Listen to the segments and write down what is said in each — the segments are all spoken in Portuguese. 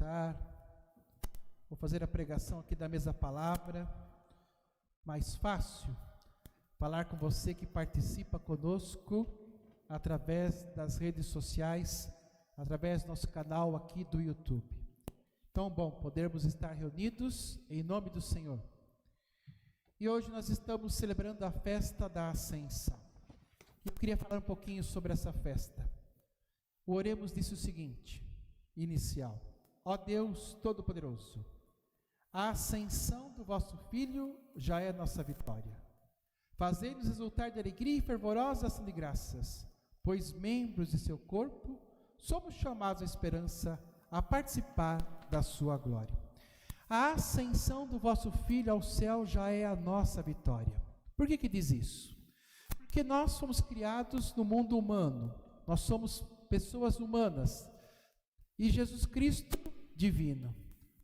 sentar. Vou fazer a pregação aqui da mesma palavra. Mais fácil falar com você que participa conosco através das redes sociais, através do nosso canal aqui do YouTube. Então, bom, podermos estar reunidos em nome do Senhor. E hoje nós estamos celebrando a festa da Ascensão. Eu queria falar um pouquinho sobre essa festa. O Oremos disse o seguinte, inicial: ó Deus Todo-Poderoso, a ascensão do vosso Filho já é nossa vitória. Fazei-nos exultar de alegria e fervorosa ação de graças, pois membros de seu corpo somos chamados à esperança, a participar da sua glória. A ascensão do vosso Filho ao céu já é a nossa vitória. Por que diz isso? Porque nós fomos criados no mundo humano, nós somos pessoas humanas, e Jesus Cristo divino,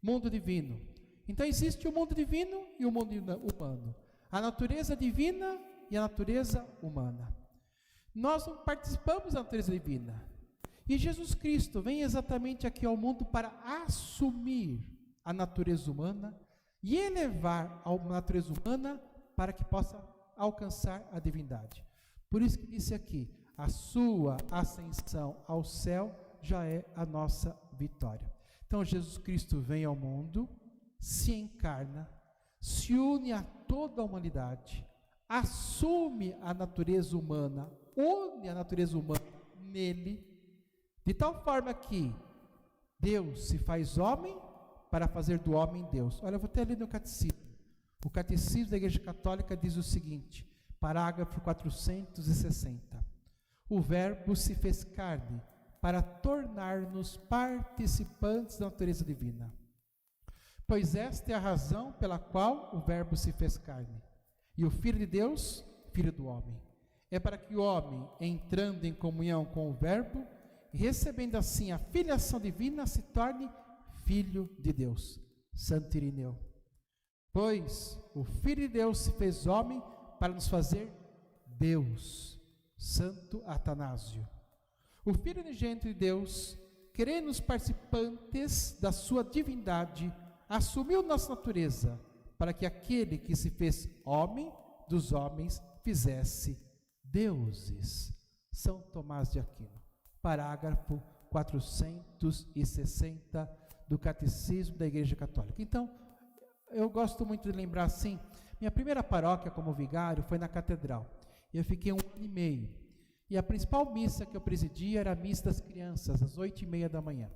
mundo divino. Então existe o mundo divino e o mundo humano, a natureza divina e a natureza humana. Nós não participamos da natureza divina, e Jesus Cristo vem exatamente aqui ao mundo para assumir a natureza humana e elevar a natureza humana para que possa alcançar a divindade. Por isso que disse aqui, a sua ascensão ao céu já é a nossa vitória. Então Jesus Cristo vem ao mundo, se encarna, se une a toda a humanidade, assume a natureza humana, une a natureza humana nele, de tal forma que Deus se faz homem para fazer do homem Deus. Olha, eu vou até ler no catecismo. O catecismo da Igreja Católica diz o seguinte, parágrafo 460. O Verbo se fez carne para tornar-nos participantes da natureza divina. Pois esta é a razão pela qual o Verbo se fez carne. E o Filho de Deus, Filho do homem. É para que o homem, entrando em comunhão com o Verbo, recebendo assim a filiação divina, se torne Filho de Deus. Santo Irineu. Pois o Filho de Deus se fez homem para nos fazer Deus. Santo Atanásio. O Filho unigênito de Deus, querendo-nos participantes da sua divindade, assumiu nossa natureza, para que aquele que se fez homem dos homens fizesse deuses. São Tomás de Aquino. Parágrafo 460 do Catecismo da Igreja Católica. Então, eu gosto muito de lembrar assim, minha primeira paróquia como vigário foi na Catedral. Eu fiquei 1 ano e meio. E a principal missa que eu presidia era a missa das crianças, às 8h30 da manhã.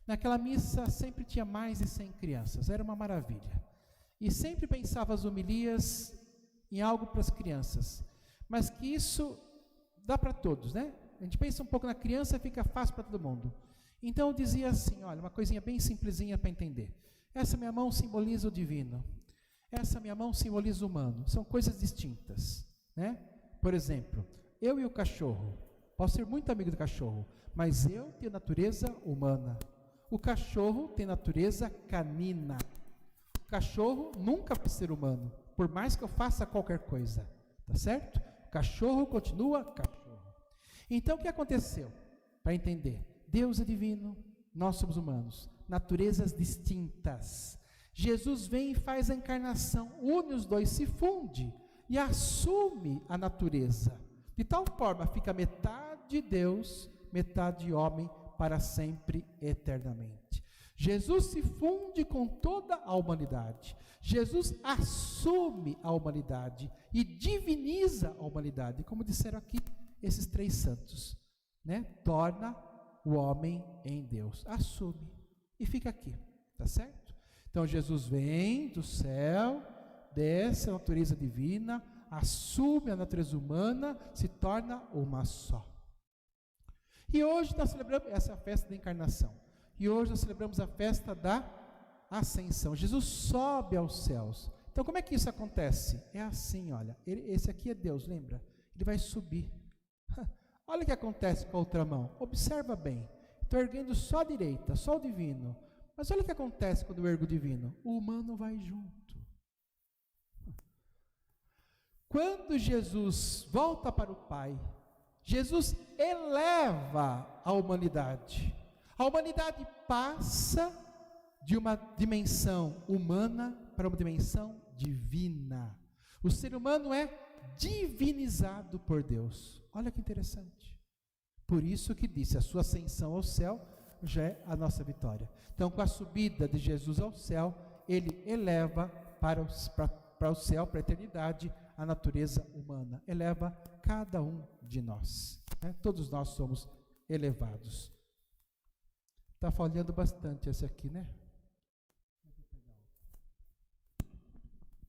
Naquela missa sempre tinha mais de 100 crianças, era uma maravilha. E sempre pensava as homilias em algo para as crianças. Mas que isso dá para todos, né? A gente pensa um pouco na criança e fica fácil para todo mundo. Então eu dizia assim, olha, uma coisinha bem simplesinha para entender. Essa minha mão simboliza o divino. Essa minha mão simboliza o humano. São coisas distintas, né? Por exemplo, eu e o cachorro. Posso ser muito amigo do cachorro, mas eu tenho natureza humana. O cachorro tem natureza canina. O cachorro nunca vai ser humano, por mais que eu faça qualquer coisa. Tá certo? O cachorro continua cachorro. Então o que aconteceu? Para entender, Deus é divino, nós somos humanos. Naturezas distintas. Jesus vem e faz a encarnação, une os dois, se funde e assume a natureza. De tal forma fica metade Deus, metade homem, para sempre, eternamente. Jesus se funde com toda a humanidade. Jesus assume a humanidade e diviniza a humanidade, como disseram aqui esses 3 santos, né? Torna o homem em Deus, assume e fica aqui, tá certo? Então Jesus vem do céu, desce a natureza divina, assume a natureza humana, se torna uma só. E hoje nós celebramos essa festa da encarnação. E hoje nós celebramos a festa da ascensão. Jesus sobe aos céus. Então como é que isso acontece? É assim, olha, esse aqui é Deus, lembra? Ele vai subir. Olha o que acontece com a outra mão. Observa bem. Estou erguendo só a direita, só o divino. Mas olha o que acontece quando eu ergo o divino. O humano vai junto. Quando Jesus volta para o Pai, Jesus eleva a humanidade. A humanidade passa de uma dimensão humana para uma dimensão divina. O ser humano é divinizado por Deus. Olha que interessante. Por isso que disse, a sua ascensão ao céu já é a nossa vitória. Então, com a subida de Jesus ao céu, ele eleva para o céu, para a eternidade, a natureza humana. Eleva cada um de nós. Né? Todos nós somos elevados. Está falhando bastante esse aqui, né?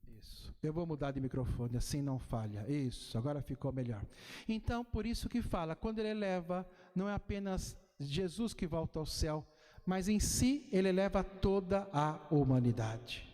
Isso. Eu vou mudar de microfone, assim não falha. Isso, agora ficou melhor. Então, por isso que fala, quando ele eleva, não é apenas Jesus que volta ao céu, mas em si ele eleva toda a humanidade.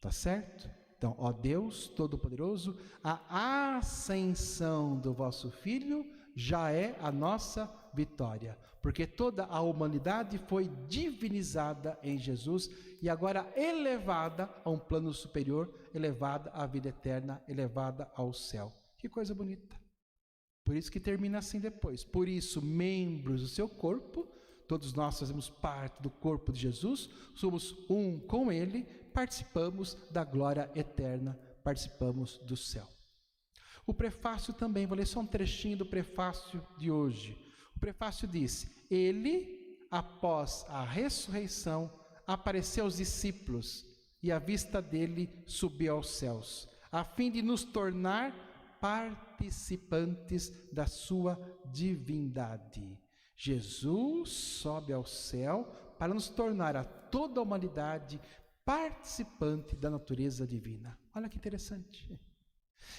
Tá certo? Então, ó Deus Todo-Poderoso, a ascensão do vosso Filho já é a nossa vitória, porque toda a humanidade foi divinizada em Jesus e agora elevada a um plano superior, elevada à vida eterna, elevada ao céu. Que coisa bonita. Por isso que termina assim depois. Por isso, membros do seu corpo, todos nós fazemos parte do corpo de Jesus, somos um com Ele, participamos da glória eterna, participamos do céu. O prefácio também, vou ler só um trechinho do prefácio de hoje. O prefácio diz: Ele, após a ressurreição, apareceu aos discípulos e à vista dele subiu aos céus, a fim de nos tornar participantes da sua divindade. Jesus sobe ao céu para nos tornar a toda a humanidade participante da natureza divina. Olha que interessante.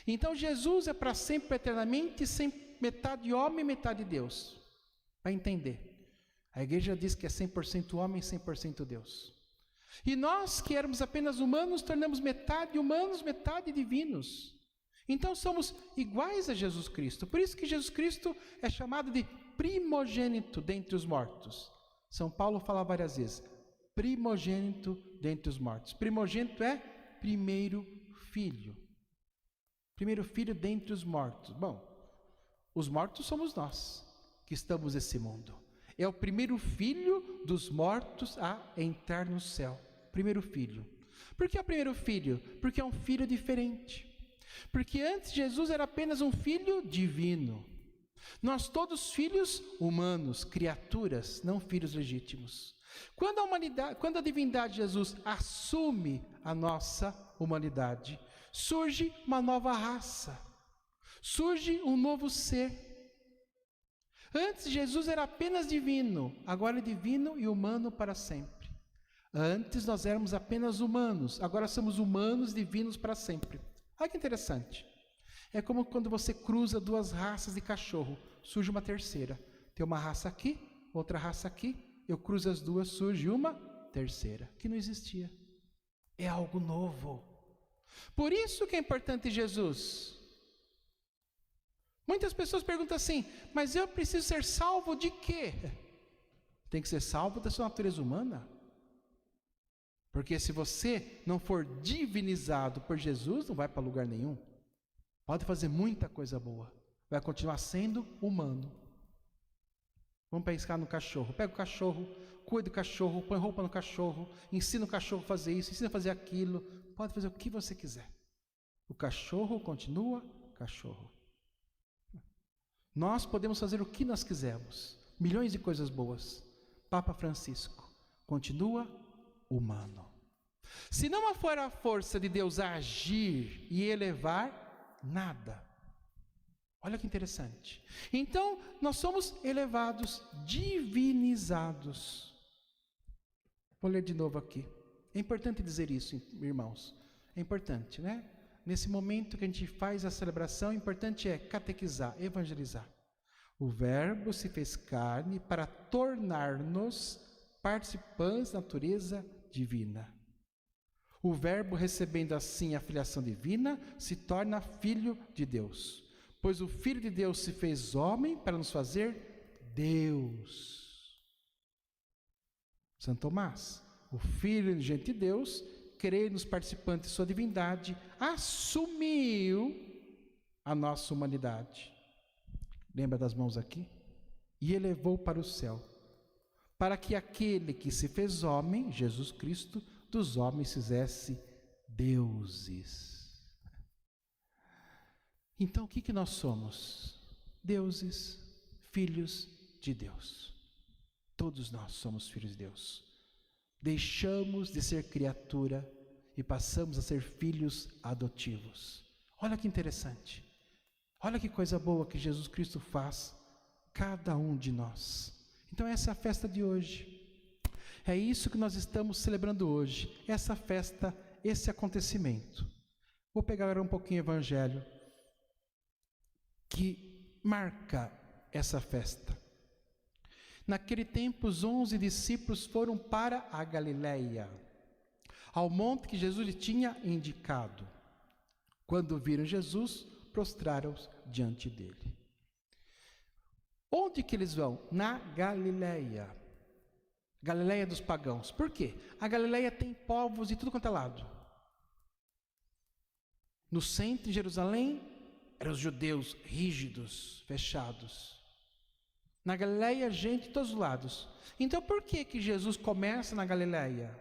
Então Jesus é para sempre, eternamente, sem metade homem e metade Deus. Para entender. A igreja diz que é 100% homem e 100% Deus. E nós que éramos apenas humanos, tornamos metade humanos, metade divinos. Então somos iguais a Jesus Cristo. Por isso que Jesus Cristo é chamado de primogênito dentre os mortos. São Paulo fala várias vezes, primogênito dentre os mortos. Primogênito é primeiro filho. Primeiro filho dentre os mortos. Bom, os mortos somos nós, que estamos nesse mundo. É o primeiro filho dos mortos a entrar no céu. Primeiro filho. Por que é o primeiro filho? Porque é um filho diferente. Porque antes Jesus era apenas um filho divino. Nós todos filhos humanos, criaturas, não filhos legítimos. Quando a divindade de Jesus assume a nossa humanidade, surge uma nova raça, surge um novo ser. Antes Jesus era apenas divino, agora é divino e humano para sempre. Antes nós éramos apenas humanos, agora somos humanos divinos para sempre. Olha que interessante. É como quando você cruza duas raças de cachorro, surge uma terceira. Tem uma raça aqui, outra raça aqui, eu cruzo as duas, surge uma terceira, que não existia. É algo novo. Por isso que é importante Jesus. Muitas pessoas perguntam assim, mas eu preciso ser salvo de quê? Tem que ser salvo da sua natureza humana. Porque se você não for divinizado por Jesus, não vai para lugar nenhum. Pode fazer muita coisa boa, vai continuar sendo humano. Vamos pescar no cachorro. Pega o cachorro, cuida do cachorro, põe roupa no cachorro, ensina o cachorro a fazer isso, ensina a fazer aquilo. Pode fazer o que você quiser. O cachorro continua cachorro. Nós podemos fazer o que nós quisermos. Milhões de coisas boas. Papa Francisco continua humano. Se não for a força de Deus agir e elevar, nada. Olha que interessante. Então, nós somos elevados, divinizados. Vou ler de novo aqui. É importante dizer isso, irmãos. É importante, né? Nesse momento que a gente faz a celebração, o importante é catequizar, evangelizar. O Verbo se fez carne para tornar-nos participantes da natureza divina. O Verbo, recebendo assim a filiação divina, se torna filho de Deus. Pois o Filho de Deus se fez homem para nos fazer Deus. Santo Tomás, o Filho unigênito de Deus, creio nos participantes de sua divindade, assumiu a nossa humanidade. Lembra das mãos aqui? E elevou para o céu. para que aquele que se fez homem, Jesus Cristo, dos homens fizesse deuses. Então o que nós somos? Deuses, filhos de Deus. Todos nós somos filhos de Deus. Deixamos de ser criatura e passamos a ser filhos adotivos. Olha que interessante. Olha que coisa boa que Jesus Cristo faz cada um de nós. Então essa é a festa de hoje. É isso que nós estamos celebrando hoje. Essa festa, esse acontecimento. Vou pegar agora um pouquinho o evangelho que marca essa festa. Naquele tempo, os 11 discípulos foram para a Galileia, ao monte que Jesus lhe tinha indicado. Quando viram Jesus, prostraram-se diante dele. Onde que eles vão? Na Galileia. Galileia dos pagãos. Por quê? A Galileia tem povos de tudo quanto é lado. No centro de Jerusalém, eram os judeus rígidos, fechados. Na Galileia, gente de todos os lados. Então, por que Jesus começa na Galileia?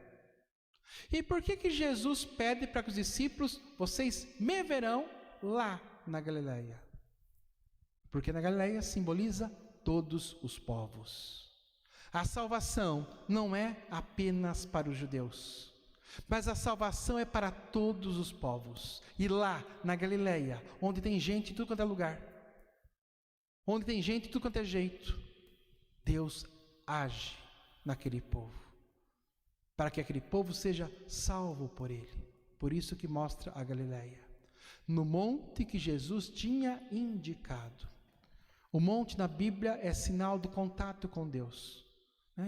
E por que Jesus pede para que os discípulos, vocês me verão lá na Galileia? Porque na Galileia simboliza todos os povos. A salvação não é apenas para os judeus, mas a salvação é para todos os povos. E lá na Galileia, onde tem gente de tudo quanto é lugar, onde tem gente de tudo quanto é jeito, Deus age naquele povo, para que aquele povo seja salvo por Ele. Por isso que mostra a Galileia, no monte que Jesus tinha indicado. O monte na Bíblia é sinal do contato com Deus.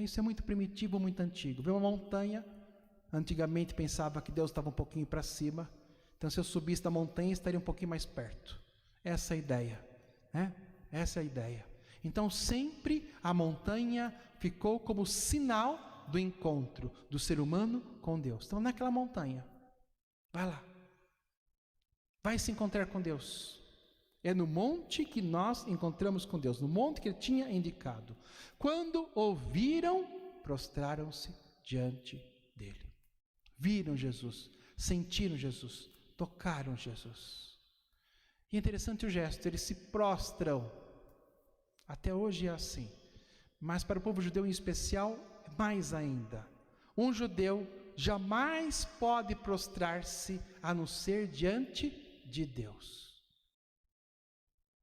Isso é muito primitivo, muito antigo. Ver uma montanha, antigamente pensava que Deus estava um pouquinho para cima, então se eu subisse da montanha estaria um pouquinho mais perto. Essa é a ideia, né? Essa é a ideia. Então sempre a montanha ficou como sinal do encontro do ser humano com Deus. Então naquela montanha, vai lá, vai se encontrar com Deus. É no monte que nós encontramos com Deus, no monte que Ele tinha indicado. Quando ouviram, prostraram-se diante dele. Viram Jesus, sentiram Jesus, tocaram Jesus. E é interessante o gesto, eles se prostram. Até hoje é assim, mas para o povo judeu em especial, mais ainda. Um judeu jamais pode prostrar-se a não ser diante de Deus.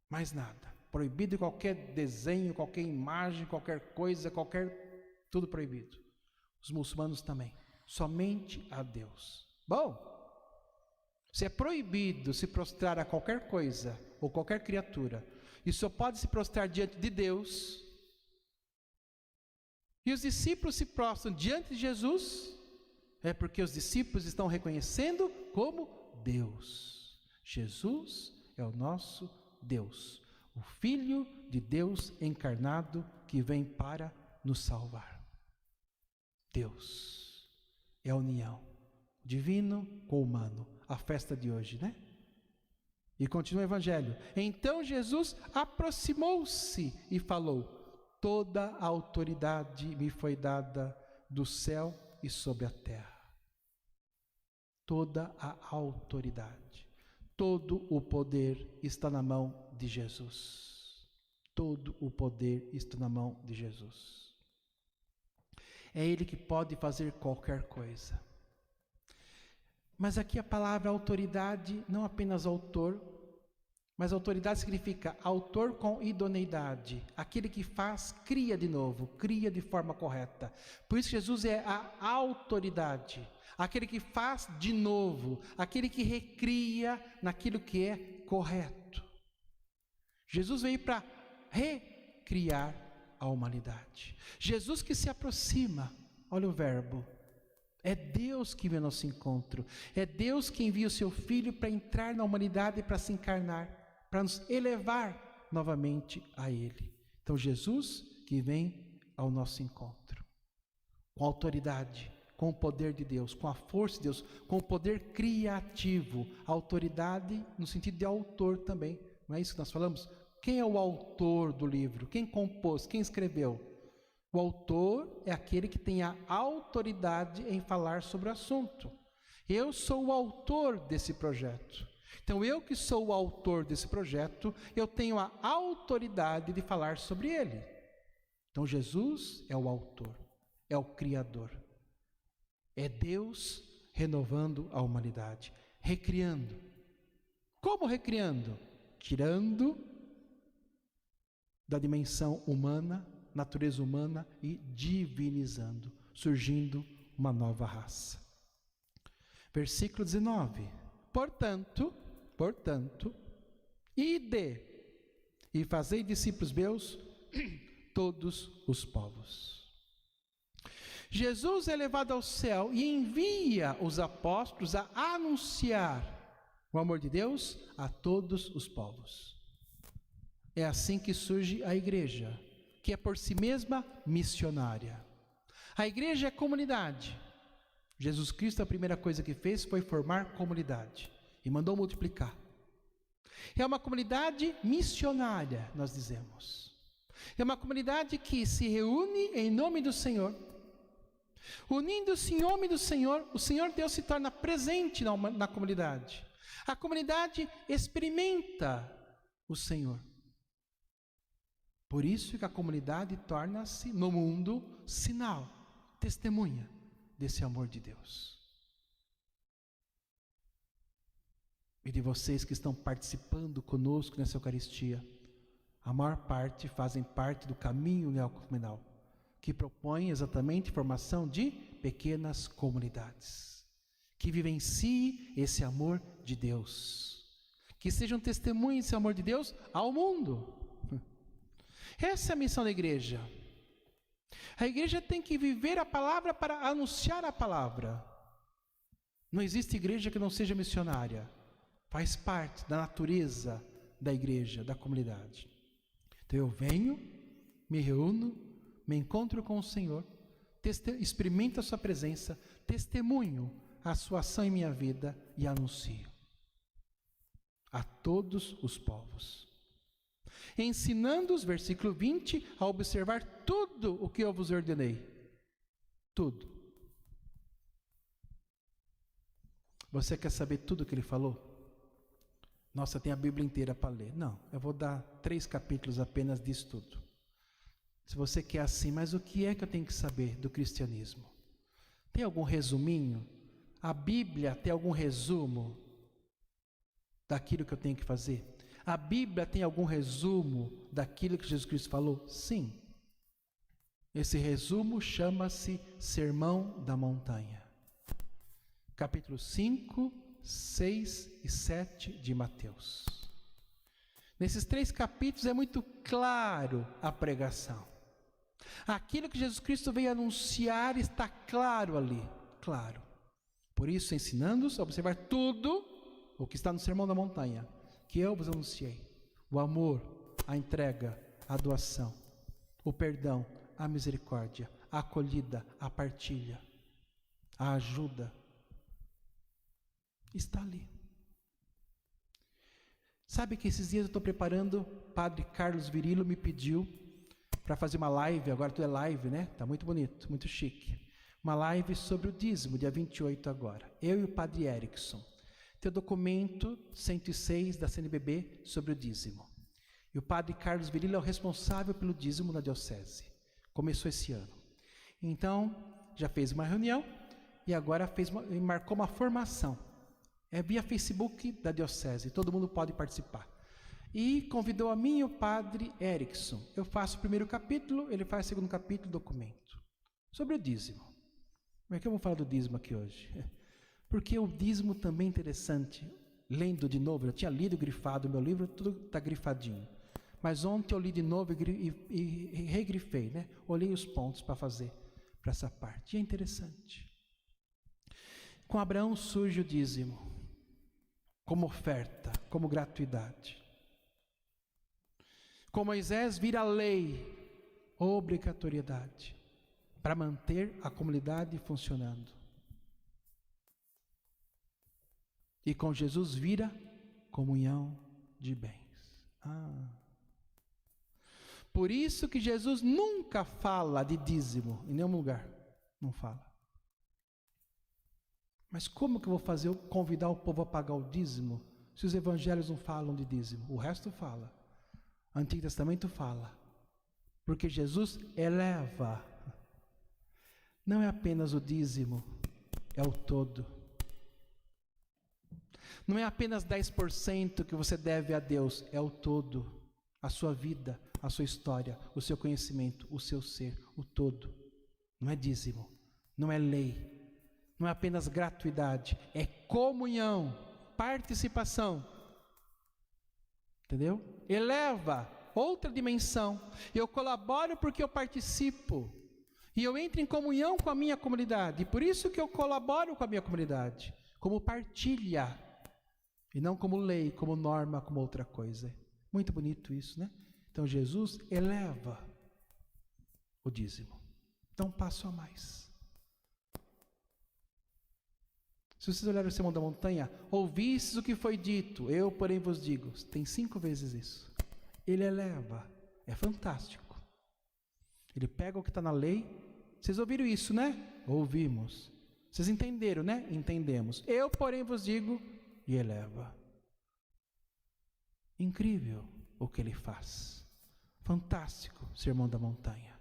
Mais nada. Proibido qualquer desenho, qualquer imagem, qualquer coisa, tudo proibido. Os muçulmanos também. Somente a Deus. Bom, se é proibido se prostrar a qualquer coisa ou qualquer criatura, e só pode se prostrar diante de Deus, e os discípulos se prostram diante de Jesus, é porque os discípulos estão reconhecendo como Deus. Jesus é o nosso Deus, o Filho de Deus encarnado que vem para nos salvar. Deus é a união, divino com humano, a festa de hoje, né? E continua o Evangelho. Então Jesus aproximou-se e falou: toda a autoridade me foi dada do céu e sobre a terra. Toda a autoridade, todo o poder está na mão de Jesus. Todo o poder está na mão de Jesus. É Ele que pode fazer qualquer coisa. Mas aqui a palavra autoridade, não apenas autor, mas autoridade significa autor com idoneidade. Aquele que faz, cria de novo, cria de forma correta. Por isso Jesus é a autoridade. Aquele que faz de novo, aquele que recria naquilo que é correto. Jesus veio para recriar a humanidade. Jesus que se aproxima, olha o verbo, é Deus que vem ao nosso encontro, é Deus que envia o seu Filho para entrar na humanidade e para se encarnar, para nos elevar novamente a Ele. Então Jesus que vem ao nosso encontro, com autoridade, com o poder de Deus, com a força de Deus, com o poder criativo, autoridade no sentido de autor também, não é isso que nós falamos? Quem é o autor do livro? Quem compôs? Quem escreveu? O autor é aquele que tem a autoridade em falar sobre o assunto. Eu sou o autor desse projeto. Então, eu que sou o autor desse projeto, eu tenho a autoridade de falar sobre ele. Então, Jesus é o autor, é o Criador. É Deus renovando a humanidade, recriando. Como recriando? Tirando da dimensão humana, natureza humana, e divinizando, surgindo uma nova raça. Versículo 19. Portanto, ide e fazei discípulos meus todos os povos. Jesus é levado ao céu e envia os apóstolos a anunciar o amor de Deus a todos os povos. É assim que surge a igreja, que é por si mesma missionária. A igreja é comunidade. Jesus Cristo, a primeira coisa que fez foi formar comunidade e mandou multiplicar. É uma comunidade missionária, nós dizemos. É uma comunidade que se reúne em nome do Senhor. Unindo-se em nome do Senhor, o Senhor Deus se torna presente na comunidade. A comunidade experimenta o Senhor. Por isso que a comunidade torna-se, no mundo, sinal, testemunha desse amor de Deus. E de vocês que estão participando conosco nessa Eucaristia, a maior parte fazem parte do caminho neocatecumenal, que propõe exatamente a formação de pequenas comunidades, que vivenciem esse amor de Deus, que sejam testemunhas desse amor de Deus ao mundo. Essa é a missão da igreja. A igreja tem que viver a palavra para anunciar a palavra. Não existe igreja que não seja missionária. Faz parte da natureza da igreja, da comunidade. Então eu venho, me reúno, me encontro com o Senhor, experimento a sua presença, testemunho a sua ação em minha vida e anuncio a todos os povos. Ensinando-os, versículo 20, a observar tudo o que eu vos ordenei. Tudo. Você quer saber tudo o que ele falou? Nossa, tem a Bíblia inteira para ler. Não, eu vou dar 3 capítulos apenas disso tudo. Se você quer assim, mas o que é que eu tenho que saber do cristianismo? Tem algum resuminho? A Bíblia tem algum resumo daquilo que eu tenho que fazer? A Bíblia tem algum resumo daquilo que Jesus Cristo falou? Sim. Esse resumo chama-se Sermão da Montanha. Capítulo 5, 6 e 7 de Mateus. Nesses 3 capítulos é muito claro a pregação. Aquilo que Jesus Cristo veio anunciar está claro ali, claro. Por isso, ensinando-os a observar tudo o que está no Sermão da Montanha, que eu vos anunciei: o amor, a entrega, a doação, o perdão, a misericórdia, a acolhida, a partilha, a ajuda. Está ali. Sabe que esses dias eu estou preparando, o Padre Carlos Virilo me pediu para fazer uma live, agora tudo é live, né? Está muito bonito, muito chique. Uma live sobre o dízimo, dia 28 agora. Eu e o Padre Erickson. Tem o documento 106 da CNBB sobre o dízimo. E o Padre Carlos Virilo é o responsável pelo dízimo na diocese. Começou esse ano. Então, já fez uma reunião e agora marcou uma formação. É via Facebook da diocese, todo mundo pode participar. E convidou a mim e o Padre Erickson. Eu faço o primeiro capítulo, ele faz o segundo capítulo do documento. Sobre o dízimo. Como é que eu vou falar do dízimo aqui hoje? Porque o dízimo também é interessante. Lendo de novo, eu tinha lido e grifado o meu livro, tudo está grifadinho. Mas ontem eu li de novo e regrifei, né? Olhei os pontos para fazer para essa parte. E é interessante. Com Abraão surge o dízimo, como oferta, como gratuidade. Com Moisés vira a lei, obrigatoriedade, para manter a comunidade funcionando. E com Jesus vira comunhão de bens. Por isso que Jesus nunca fala de dízimo, em nenhum lugar, não fala. Mas como que eu vou convidar o povo a pagar o dízimo, se os evangelhos não falam de dízimo? O resto fala. O Antigo Testamento fala. Porque Jesus eleva. Não é apenas o dízimo, é o todo. Não é apenas 10% que você deve a Deus, é o todo. A sua vida, a sua história, o seu conhecimento, o seu ser, o todo. Não é dízimo, não é lei, não é apenas gratuidade, é comunhão, participação. Entendeu? Eleva outra dimensão. Eu colaboro porque eu participo. E eu entro em comunhão com a minha comunidade. E por isso que eu colaboro com a minha comunidade. Como partilha. E não como lei, como norma, como outra coisa. Muito bonito isso, né? Então Jesus eleva o dízimo. Dá um passo a mais. Se vocês olharem o Sermão da Montanha, ouvistes o que foi dito, eu porém vos digo. Tem 5 vezes isso. Ele eleva. É fantástico. Ele pega o que está na lei. Vocês ouviram isso, né? Ouvimos. Vocês entenderam, né? Entendemos. Eu porém vos digo, e eleva. Incrível o que ele faz. Fantástico, Sermão da Montanha.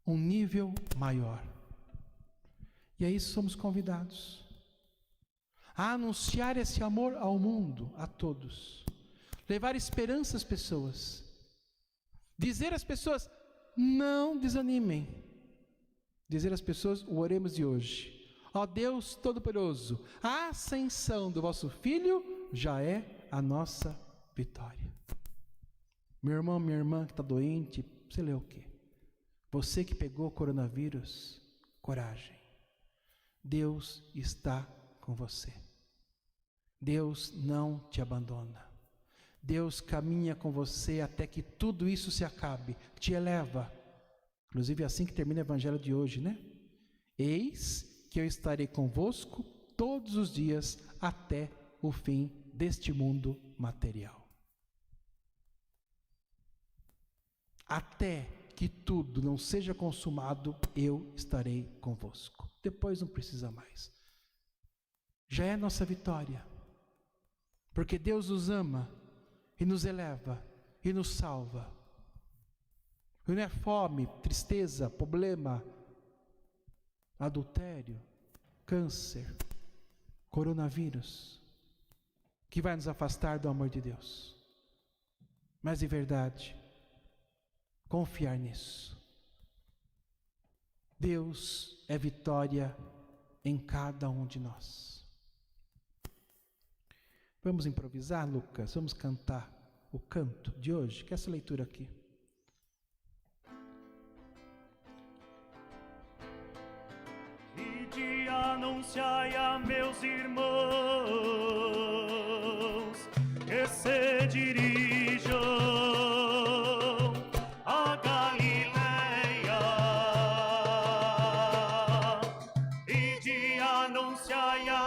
Um nível maior. E aí somos convidados a anunciar esse amor ao mundo, a todos. Levar esperança às pessoas. Dizer às pessoas, não desanimem. Dizer às pessoas, o oremos de hoje. Ó Deus Todo-Poderoso, a ascensão do vosso Filho já é a nossa vitória. Meu irmão, minha irmã que está doente, você lê o quê? Você que pegou coronavírus, coragem. Deus está com você. Deus não te abandona. Deus caminha com você até que tudo isso se acabe, te eleva. Inclusive é assim que termina o evangelho de hoje, né? Eis que eu estarei convosco todos os dias até o fim deste mundo material. Até que tudo não seja consumado, eu estarei convosco. Depois não precisa mais. Já é nossa vitória. Porque Deus nos ama e nos eleva e nos salva. E não é fome, tristeza, problema, adultério, câncer, coronavírus, que vai nos afastar do amor de Deus. Mas de verdade, confiar nisso. Deus é vitória em cada um de nós. Vamos improvisar, Lucas? Vamos cantar o canto de hoje, que é essa leitura aqui. E de anunciai a meus irmãos que se dirijam a Galileia, e de anunciai a